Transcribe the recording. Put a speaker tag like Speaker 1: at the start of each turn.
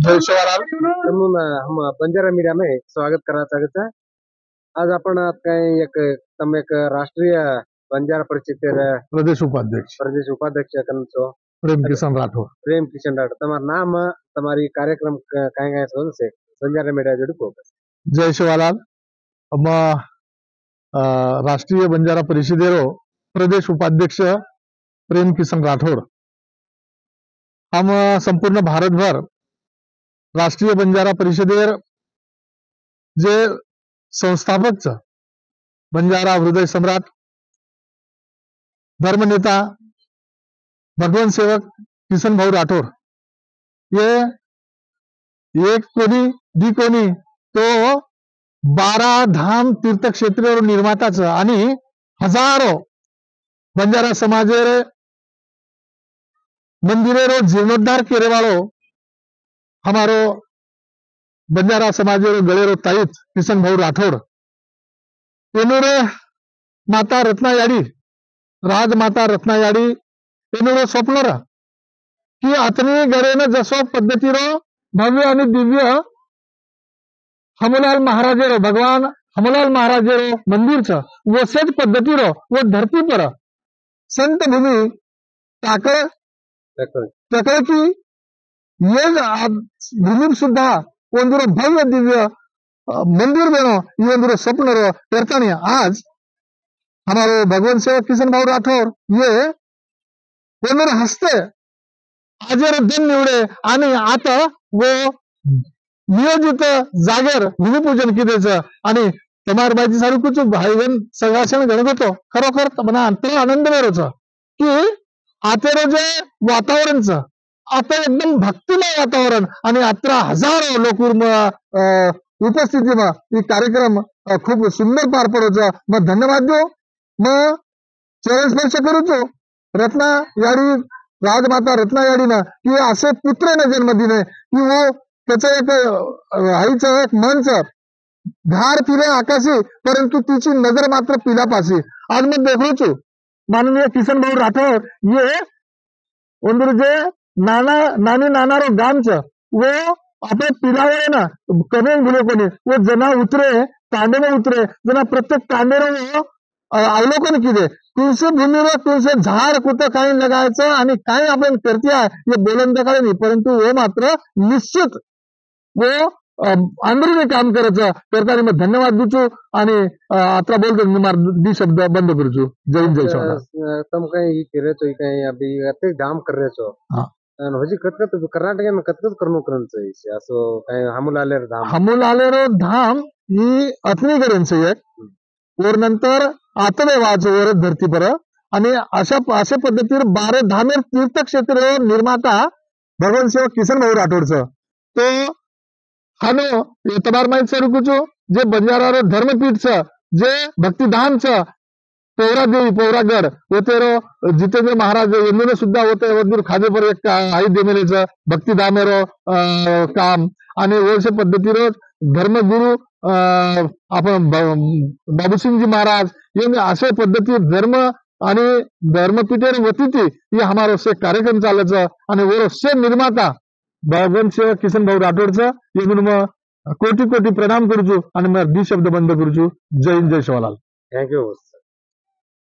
Speaker 1: जय शिवलाल।
Speaker 2: हम Banjara media में स्वागत करना चाहते हैं। आज अपन एक तम एक राष्ट्रीय बंजारा परिषद
Speaker 1: प्रदेश उपाध्यक्ष प्रेम किशन राठौर
Speaker 2: तमार नाम तमारी कार्यक्रम काय से बंजारा मीडिया जोड़ी को
Speaker 1: जय शिवलाल। हम राष्ट्रीय बंजारा परिषदेरो प्रदेश उपाध्यक्ष प्रेम किशन राठौर हम संपूर्ण भारत भर राष्ट्रीय बंजारा परिषदेर जे संस्थापक बंजारा हृदय सम्राट धर्मनेता भगवान सेवक किशन भाऊ राठौर ये एक कोणी दी कोणी तो 12 धाम तीर्थक्षेत्र निर्माताच आणि हजारो बंजारा समाजेर मंदिरेरो जीर्णोद्धार केरेवाळो हमारो बंजारा समाजेरो गळेरो ताईत किशन भाऊ राठौर एनुरे माता रत्नायाड़ी राजमाता रत्नायाड़ी एनुरे स्वप्न की अतनी गळेन जसो पद्धतीरो भव्य आणि दिव्य हमलाल महाराजेरो भगवान हमलाल महाराजेरो मंदिर वसेच पद्धतीरो व धरती पर संत भूमि टाकळ की ये भूमि सुद्धा ಒಂದರ भव्य दिव्य मंदिर बनो ये स्वप्न करतानी आज हमारे भगवान सेवक किशन भाऊ राठौर ये कोणर हस्ते आजेर दिन निवडे आणि आता वो नियोजित जागेर भूमिपूजन केलेचं आणि तमार बाजी सारी कुछ भाईबन सगळ्याशन गणगतो खरोखर मना अंतर आनंद मेरोच की आतेरो जे वातावरणचं आता एकदम भक्तिमय वातावरण आणि अत्रा हजारो लोक उपस्थितीમાં कार्यक्रम खूप सुंदर पार पडोचा मग धन्यवाद देऊ मग चरण स्पर्श करूचो रत्नायाड़ी राजमाता रत्नायाड़ीनं की असे पुत्र न जन्म दिले की वो त्याचं एक आईचं एक मनचं धार तिले आकाशी परंतु तिची नजर मात्र पिलापासी आज मैं देखो छू माननीय किशन भाऊ राठौर ये उंदर जे नानी नानारो गाम वो अपने पिलावे ना कने गुलो कोणी वो जना उतरे तांडे में उतरे जना प्रत्येक तांडेरो अवलोकन किदे तुळशी भूमीवर तुळशी झाड कुठं काही लगायचं आणि काही आपण करते हे बोलन तर नाही परंतु वो मात्र निश्चित वो अंदरूनी काम करायचं करताना मग धन्यवाद दूचू आणि आता बोलतो मार दी शब्द बंद करूचू जय जय शिवलाल।
Speaker 2: तुम कहीं किरे कहीं अभी अत्यंत धाम कर रहे छो हजी कतकत कर्नाटक में कतकत करनो करन चाहिए असो काही
Speaker 1: हमूलालेरो धाम ही अथनी करेन एक और नंतर आतवे वाचवर धरती पर आणि अशा पद्धतीने 12 धामेर तीर्थक्षेत्र निर्माता भगवान सेवक किशन भाऊ राठौरचं तो हानो तबार माहित सरुकुचो जे बंजारा धर्मपीठ जे भक्तिधाम पौरा देवी पौरागढ़ होतेरो जितेंद्र महाराज एमने सुद्धा होते वदूर खादे पर एक आई देमेलेच भक्तिधामेरो काम आणि वर्ष पद्धतीरो धर्मगुरु आपण बाबूसिंगजी महाराज यांनी अशा पद्धती धर्म आणि धर्मपीठेर वतीती ये हमारो से कार्यक्रम चालायचं आणि वो से निर्माता भगवान सेवक किशन भाऊ राठौरचं ये कोटी कोटी प्रणाम करूचू आणि मग दी शब्द बंद करूचू जय जय शिवलाल।
Speaker 2: Thank you.